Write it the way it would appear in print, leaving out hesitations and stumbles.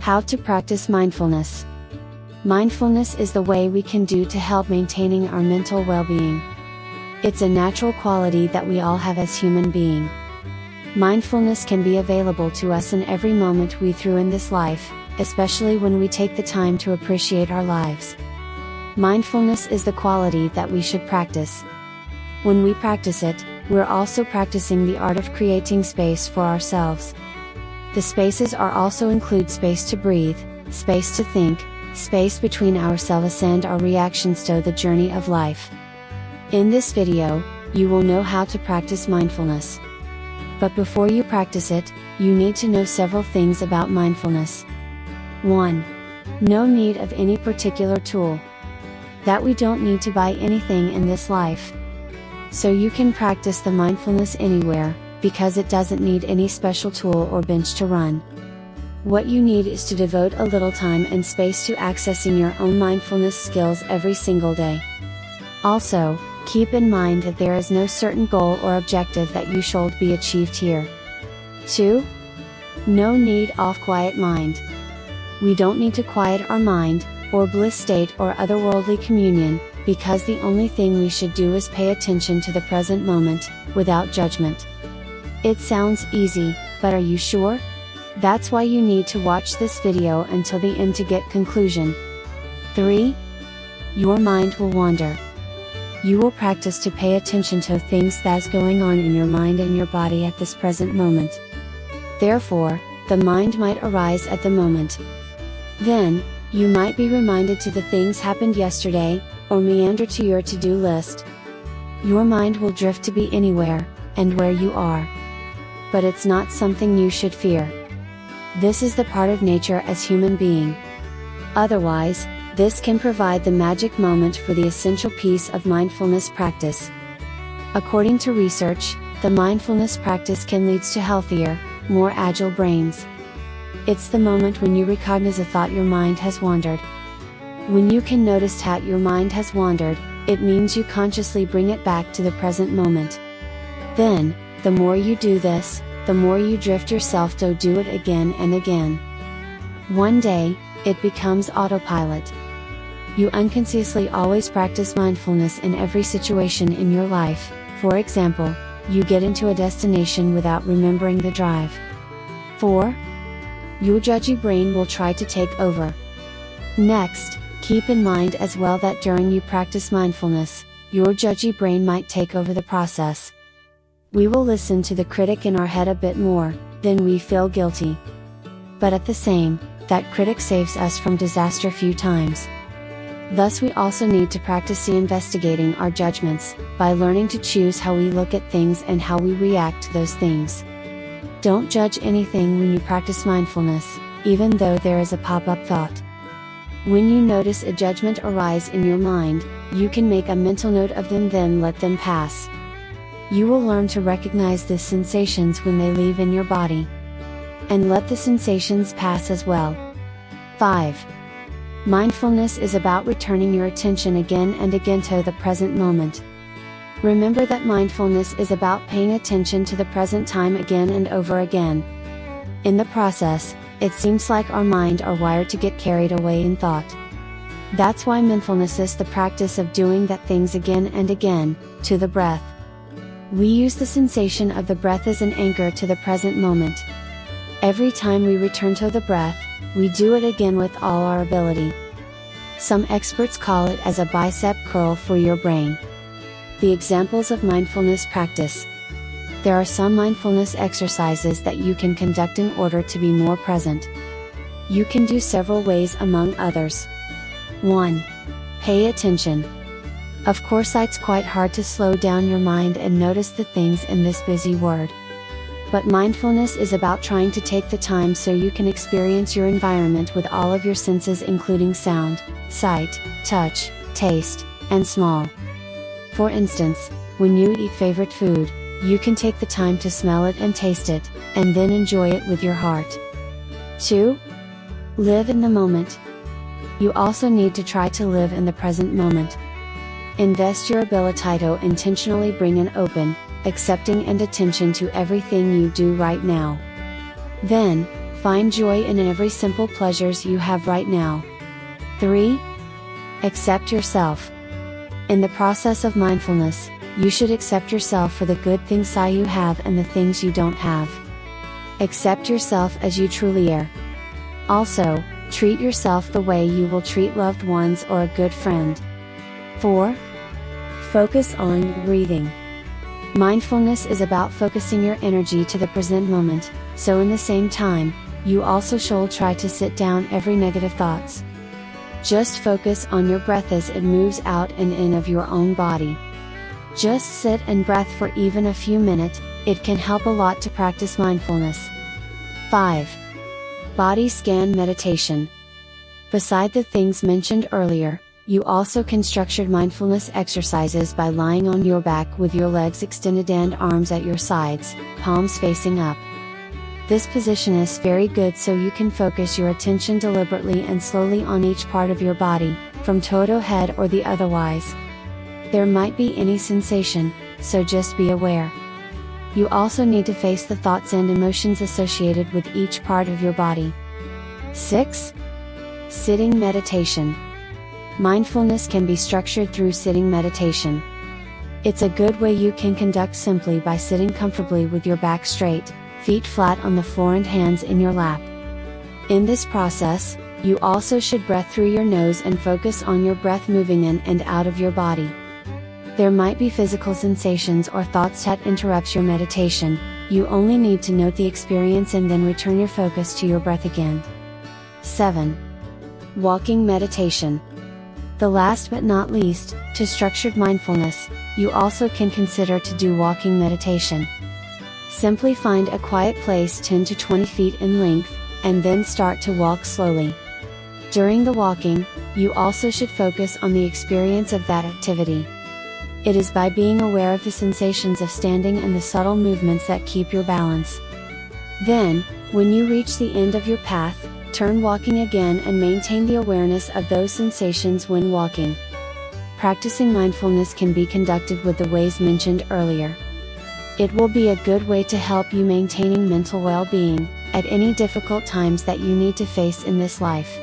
How to practice mindfulness. Mindfulness is the way we can do to help maintaining our mental well-being. It's a natural quality that we all have as human beings. Mindfulness can be available to us in every moment we through in this life, especially when we take the time to appreciate our lives. Mindfulness is the quality that we should practice. When we practice it, we're also practicing the art of creating space for ourselves. The spaces are also include space to breathe, space to think, space between ourselves and our reactions to the journey of life. In this video, you will know how to practice mindfulness. But before you practice it, you need to know several things about mindfulness. 1. No need of any particular tool. That we don't need to buy anything in this life. So you can practice the mindfulness anywhere, because it doesn't need any special tool or bench to run. What you need is to devote a little time and space to accessing your own mindfulness skills every single day. Also, keep in mind that there is no certain goal or objective that you should be achieved here. 2. No need of quiet mind. We don't need to quiet our mind, or bliss state or otherworldly communion, because the only thing we should do is pay attention to the present moment, without judgment. It sounds easy, but are you sure? That's why you need to watch this video until the end to get conclusion. 3. Your mind will wander. You will practice to pay attention to things that's going on in your mind and your body at this present moment. Therefore, the mind might arise at the moment. Then, you might be reminded to the things happened yesterday, or meander to your to-do list. Your mind will drift to be anywhere, and where you are. But it's not something you should fear. This is the part of nature as human being. Otherwise, this can provide the magic moment for the essential piece of mindfulness practice. According to research, the mindfulness practice can lead to healthier, more agile brains. It's the moment when you recognize a thought your mind has wandered. When you can notice that your mind has wandered, it means you consciously bring it back to the present moment. Then, the more you do this, the more you drift yourself to do it again and again. One day, it becomes autopilot. You unconsciously always practice mindfulness in every situation in your life. For example, you get into a destination without remembering the drive. 4. Your judgy brain will try to take over. Next, keep in mind as well that during you practice mindfulness, your judgy brain might take over the process. We will listen to the critic in our head a bit more, then we feel guilty. But at the same, that critic saves us from disaster few times. Thus we also need to practice investigating our judgments, by learning to choose how we look at things and how we react to those things. Don't judge anything when you practice mindfulness, even though there is a pop-up thought. When you notice a judgment arise in your mind, you can make a mental note of them, then let them pass. You will learn to recognize the sensations when they leave in your body. And let the sensations pass as well. 5. Mindfulness is about returning your attention again and again to the present moment. Remember that mindfulness is about paying attention to the present time again and over again. In the process, it seems like our mind are wired to get carried away in thought. That's why mindfulness is the practice of doing that things again and again, to the breath. We use the sensation of the breath as an anchor to the present moment. Every time we return to the breath, we do it again with all our ability. Some experts call it as a bicep curl for your brain. The examples of mindfulness practice. There are some mindfulness exercises that you can conduct in order to be more present. You can do several ways among others. 1. Pay attention. Of course it's quite hard to slow down your mind and notice the things in this busy world. But mindfulness is about trying to take the time so you can experience your environment with all of your senses, including sound, sight, touch, taste, and smell. For instance, when you eat favorite food, you can take the time to smell it and taste it, and then enjoy it with your heart. 2. Live in the moment. You also need to try to live in the present moment. Invest your ability to intentionally bring an open, accepting and attention to everything you do right now. Then, Find joy in every simple pleasures you have right now. 3. Accept yourself. In the process of mindfulness, you should accept yourself for the good things you have and the things you don't have. Accept yourself as you truly are. Also, treat yourself the way you will treat loved ones or a good friend. 4. Focus on breathing. Mindfulness is about focusing your energy to the present moment, so in the same time, you also should try to sit down every negative thoughts. Just focus on your breath as it moves out and in of your own body. Just sit and breathe for even a few minutes, it can help a lot to practice mindfulness. 5. Body scan meditation. Beside the things mentioned earlier, you also can structure mindfulness exercises by lying on your back with your legs extended and arms at your sides, palms facing up. This position is very good so you can focus your attention deliberately and slowly on each part of your body, from toe to head or the otherwise. There might be any sensation, so just be aware. You also need to face the thoughts and emotions associated with each part of your body. 6. Sitting meditation. Mindfulness can be structured through sitting meditation. It's a good way you can conduct simply by sitting comfortably with your back straight, feet flat on the floor and hands in your lap. In this process, you also should breathe through your nose and focus on your breath moving in and out of your body. There might be physical sensations or thoughts that interrupts your meditation, you only need to note the experience and then return your focus to your breath again. 7. Walking meditation. The last but not least, to structured mindfulness, you also can consider to do walking meditation. Simply find a quiet place 10 to 20 feet in length, and then start to walk slowly. During the walking, you also should focus on the experience of that activity. It is by being aware of the sensations of standing and the subtle movements that keep your balance. Then, when you reach the end of your path, turn walking again and maintain the awareness of those sensations when walking. Practicing mindfulness can be conducted with the ways mentioned earlier. It will be a good way to help you maintaining mental well-being, at any difficult times that you need to face in this life.